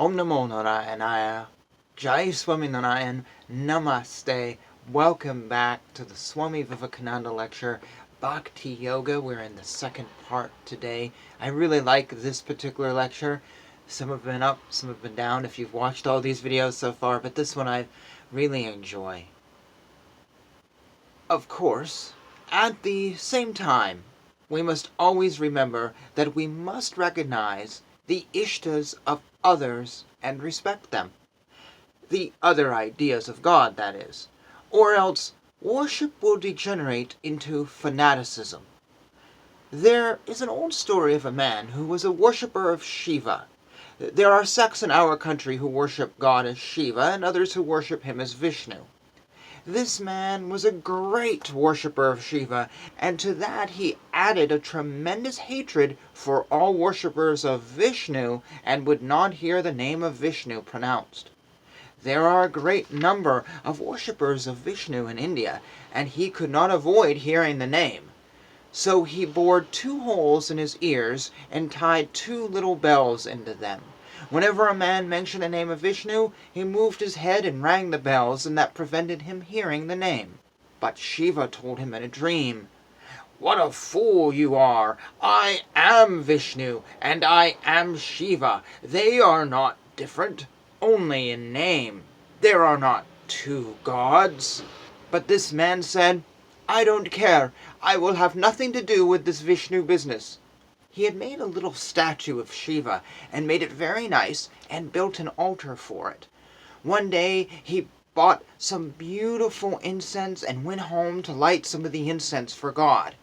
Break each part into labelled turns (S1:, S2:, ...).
S1: Om Namo Narayanaya, Jai Swami Narayan, Namaste. Welcome back to the Swami Vivekananda lecture, Bhakti Yoga. We're in the second part today. I really like this particular lecture. Some have been up, some have been down if you've watched all these videos so far, but this one I really enjoy. Of course, at the same time, we must always remember that we must recognize the ishtas of others and respect them. The other ideas of God, that is. Or else, worship will degenerate into fanaticism. There is an old story of a man who was a worshipper of Shiva. There are sects in our country who worship God as Shiva and others who worship him as Vishnu. This man was a great worshipper of Shiva, and to that he added a tremendous hatred for all worshippers of Vishnu and would not hear the name of Vishnu pronounced. There are a great number of worshippers of Vishnu in India, and he could not avoid hearing the name. So he bored 2 holes in his ears and tied 2 little bells into them. Whenever a man mentioned the name of Vishnu, he moved his head and rang the bells, and that prevented him hearing the name. But Shiva told him in a dream, "What a fool you are! I am Vishnu, and I am Shiva. They are not different, only in name. There are not 2 gods." But this man said, "I don't care. I will have nothing to do with this Vishnu business." He had made a little statue of Shiva, and made it very nice, and built an altar for it. One day he bought some beautiful incense and went home to light some of the incense for God.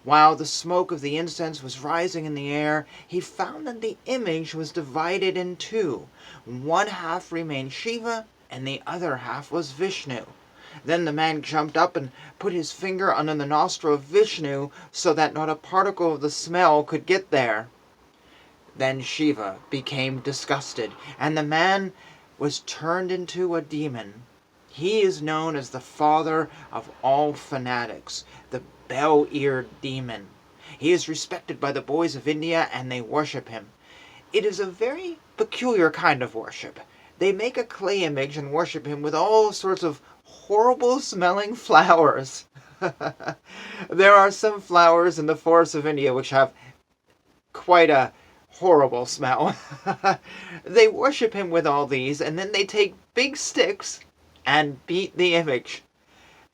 S1: While the smoke of the incense was rising in the air, he found that the image was divided in 2. One half remained Shiva, and the other half was Vishnu. Then the man jumped up and put his finger under the nostril of Vishnu so that not a particle of the smell could get there. Then Shiva became disgusted, and the man was turned into a demon. He is known as the father of all fanatics, the bell-eared demon. He is respected by the boys of India, and they worship him. It is a very peculiar kind of worship. They make a clay image and worship him with all sorts of horrible smelling flowers. There are some flowers in the forests of India which have quite a horrible smell. They worship him with all these, and then they take big sticks and beat the image.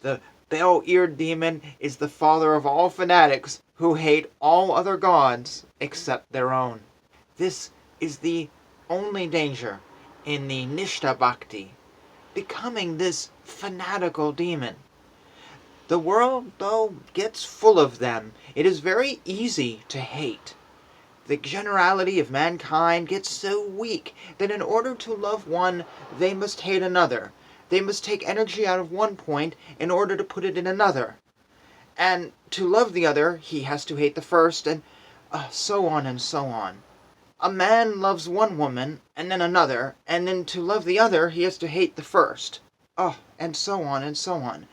S1: The bell-eared demon is the father of all fanatics who hate all other gods except their own. This is the only danger in the Nishta Bhakti, becoming this fanatical demon. The world, though, gets full of them. It is very easy to hate. The generality of mankind gets so weak that in order to love one, they must hate another. They must take energy out of one point in order to put it in another. And to love the other, he has to hate the first, and so on and so on. A man loves one woman, and then another, and then to love the other, he has to hate the first. And so on and so on.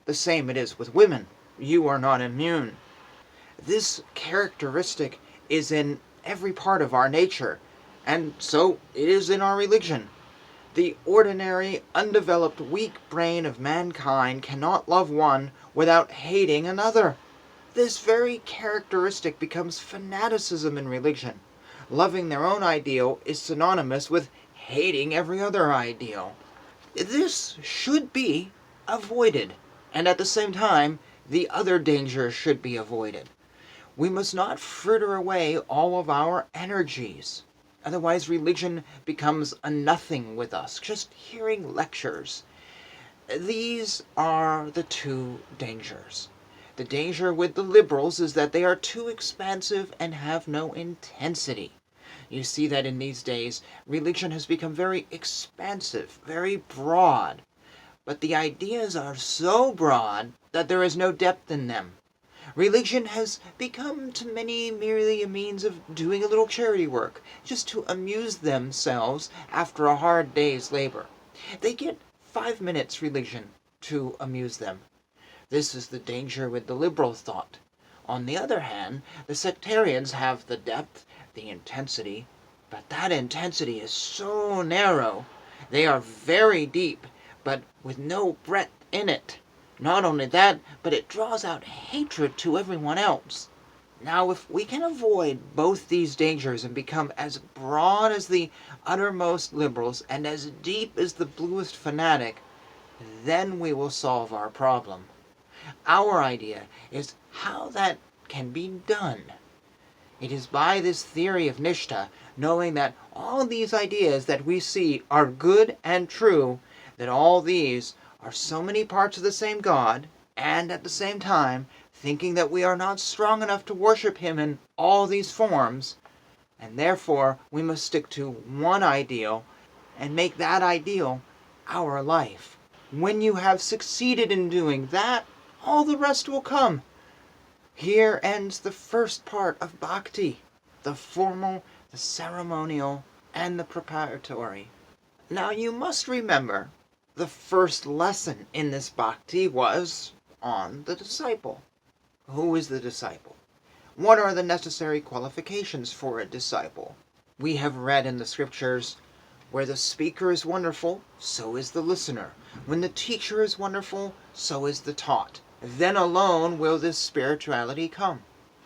S1: The same it is with women. You are not immune. This characteristic is in every part of our nature, and so it is in our religion. The ordinary, undeveloped, weak brain of mankind cannot love one without hating another. This very characteristic becomes fanaticism in religion. Loving their own ideal is synonymous with hating every other ideal. This should be avoided, and at the same time, the other dangers should be avoided. We must not fritter away all of our energies. Otherwise, religion becomes a nothing with us, just hearing lectures. These are the 2 dangers. The danger with the liberals is that they are too expansive and have no intensity. You see that in these days, religion has become very expansive, very broad. But the ideas are so broad that there is no depth in them. Religion has become to many merely a means of doing a little charity work, just to amuse themselves after a hard day's labor. They get 5 minutes religion to amuse them. This is the danger with the liberal thought. On the other hand, the sectarians have the depth, the intensity, But that intensity is so narrow. They are very deep, but with no breadth in it. Not only that, but it draws out hatred to everyone else. Now, if we can avoid both these dangers and become as broad as the uttermost liberals and as deep as the bluest fanatic, then we will solve our problem. Our idea is how that can be done. It is by this theory of Nishta, knowing that all these ideas that we see are good and true, that all these are so many parts of the same God, and at the same time thinking that we are not strong enough to worship Him in all these forms, and therefore we must stick to one ideal and make that ideal our life. When you have succeeded in doing that, all the rest will come. Here ends the first part of Bhakti, the formal, the ceremonial, and the preparatory. Now you must remember, the first lesson in this Bhakti was on the disciple. Who is the disciple? What are the necessary qualifications for a disciple? We have read in the scriptures, where the speaker is wonderful, so is the listener. When the teacher is wonderful, so is the taught. Then alone will this spirituality come.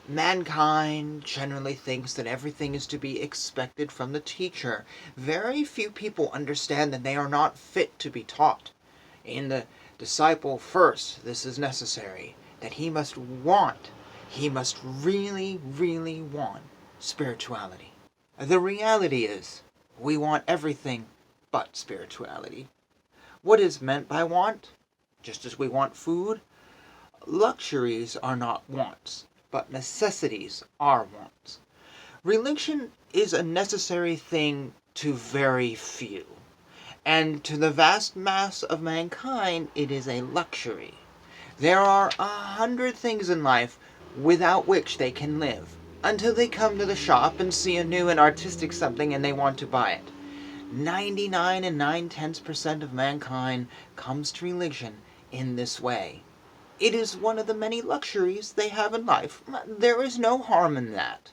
S1: Mankind generally thinks that everything is to be expected from the teacher. Very few people understand that they are not fit to be taught. In the disciple first, this is necessary, that he must really, really want spirituality. The reality is, we want everything but spirituality. What is meant by want? Just as we want food, luxuries are not wants, but necessities are wants. Religion is a necessary thing to very few, and to the vast mass of mankind it is a luxury. There are 100 things in life without which they can live, until they come to the shop and see a new and artistic something and they want to buy it. 99 and 9/10% of mankind comes to religion in this way. It is one of the many luxuries they have in life. There is no harm in that.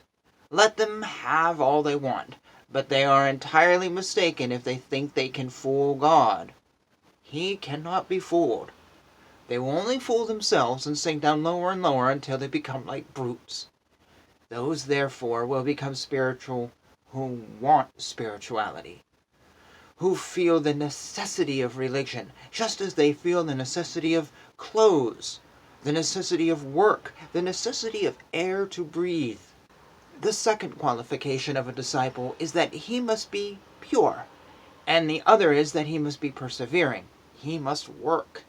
S1: Let them have all they want, but they are entirely mistaken if they think they can fool God. He cannot be fooled. They will only fool themselves and sink down lower and lower until they become like brutes. Those, therefore, will become spiritual who want spirituality, who feel the necessity of religion, just as they feel the necessity of clothes, the necessity of work, the necessity of air to breathe. The second qualification of a disciple is that he must be pure, and the other is that he must be persevering. He must work.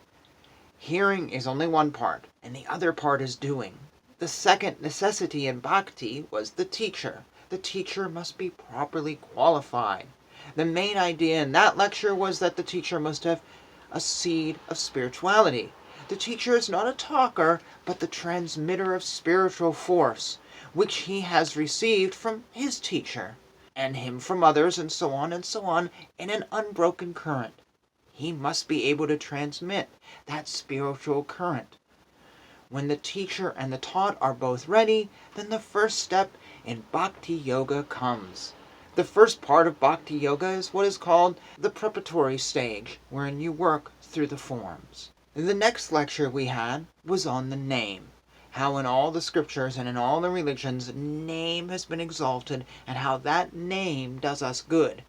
S1: Hearing is only one part, and the other part is doing. The second necessity in Bhakti was the teacher. The teacher must be properly qualified. The main idea in that lecture was that the teacher must have a seed of spirituality. The teacher is not a talker, but the transmitter of spiritual force, which he has received from his teacher, and him from others, and so on, in an unbroken current. He must be able to transmit that spiritual current. When the teacher and the taught are both ready, then the first step in Bhakti Yoga comes. The first part of Bhakti Yoga is what is called the preparatory stage, wherein you work through the forms. The next lecture we had was on the name. How in all the scriptures and in all the religions, name has been exalted, and how that name does us good.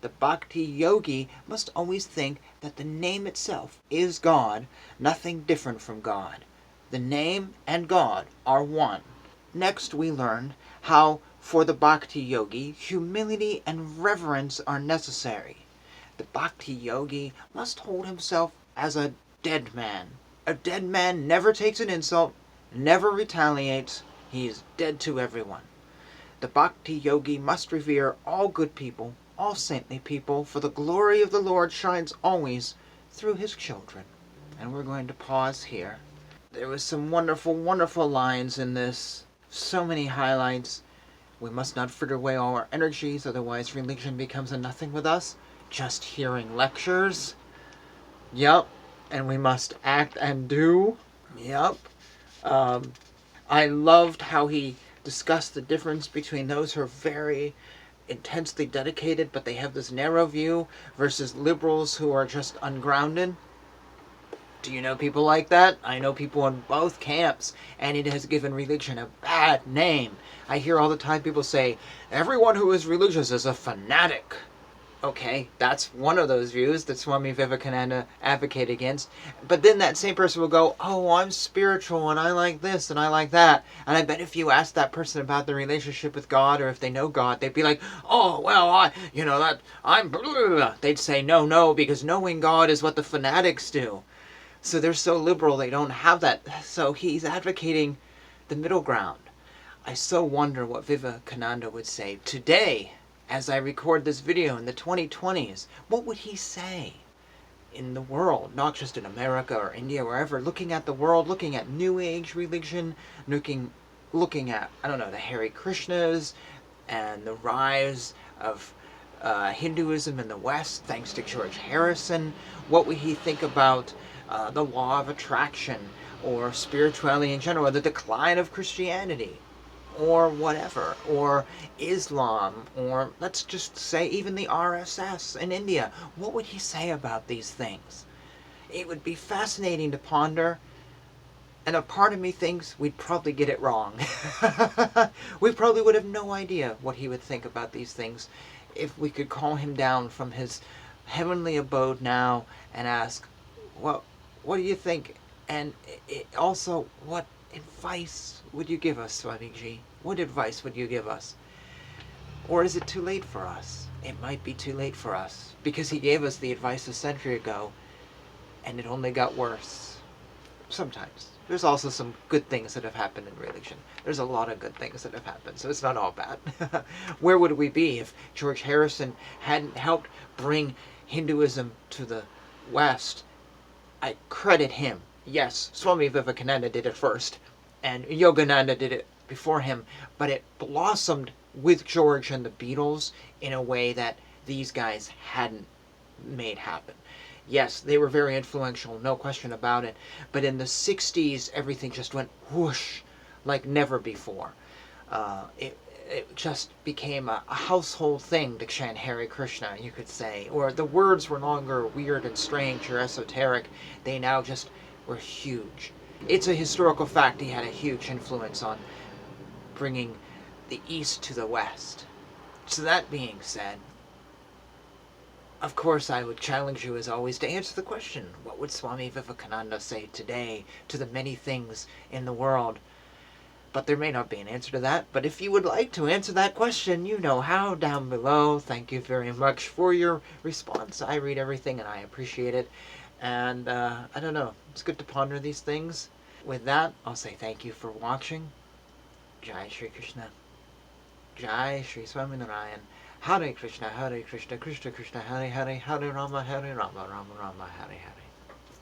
S1: The Bhakti Yogi must always think that the name itself is God, nothing different from God. The name and God are one. Next we learned how for the Bhakti Yogi, humility and reverence are necessary. The Bhakti Yogi must hold himself as a dead man. A dead man never takes an insult, never retaliates. He is dead to everyone. The Bhakti Yogi must revere all good people, all saintly people, for the glory of the Lord shines always through his children. And we're going to pause here. There was some wonderful, wonderful lines in this. So many highlights. We must not fritter away all our energies, otherwise religion becomes a nothing with us. Just hearing lectures. Yep. And we must act and do. Yep. I loved how he discussed the difference between those who are very intensely dedicated, but they have this narrow view, versus liberals who are just ungrounded. Do you know people like that? I know people in both camps, and it has given religion a bad name. I hear all the time people say, everyone who is religious is a fanatic. Okay, that's one of those views that Swami Vivekananda advocated against. But then that same person will go, oh, I'm spiritual and I like this and I like that. And I bet if you ask that person about their relationship with God, or if they know God, they'd be like, oh, well, I'm blah, blah, blah. They'd say, no, because knowing God is what the fanatics do. So they're so liberal, they don't have that. So he's advocating the middle ground. I so wonder what Vivekananda would say today. As I record this video in the 2020s, what would he say in the world, not just in America or India, wherever, looking at the world, looking at New Age religion, looking at, I don't know, the Hare Krishnas and the rise of Hinduism in the West, thanks to George Harrison? What would he think about the law of attraction, or spirituality in general, or the decline of Christianity? Or whatever, or Islam, or let's just say even the RSS in India. What would he say about these things? It would be fascinating to ponder, and a part of me thinks we'd probably get it wrong. We probably would have no idea what he would think about these things if we could call him down from his heavenly abode now and ask, well, what do you think? And also, what advice would you give us, Swamiji? What advice would you give us? Or is it too late for us? It might be too late for us, because he gave us the advice a century ago, and it only got worse. Sometimes. There's also some good things that have happened in religion. There's a lot of good things that have happened, so it's not all bad. Where would we be if George Harrison hadn't helped bring Hinduism to the West? I credit him. Yes, Swami Vivekananda did it first, and Yogananda did it before him, but it blossomed with George and the Beatles in a way that these guys hadn't made happen. Yes, they were very influential, no question about it, but in the 60s, everything just went whoosh, like never before. It just became a household thing to chant Hare Krishna, you could say, or the words were no longer weird and strange or esoteric, they now just were huge. It's a historical fact he had a huge influence on bringing the East to the West. So that being said, of course I would challenge you as always to answer the question, what would Swami Vivekananda say today to the many things in the world? But there may not be an answer to that. But if you would like to answer that question, you know how, down below. Thank you very much for your response. I read everything and I appreciate it. And I don't know, it's good to ponder these things. With that, I'll say thank you for watching. Jai Shri Krishna. Jai Shri Swaminarayan. Hare Krishna, Krishna Krishna, Hare Hare, Hare Rama, Rama Rama, Hare Hare.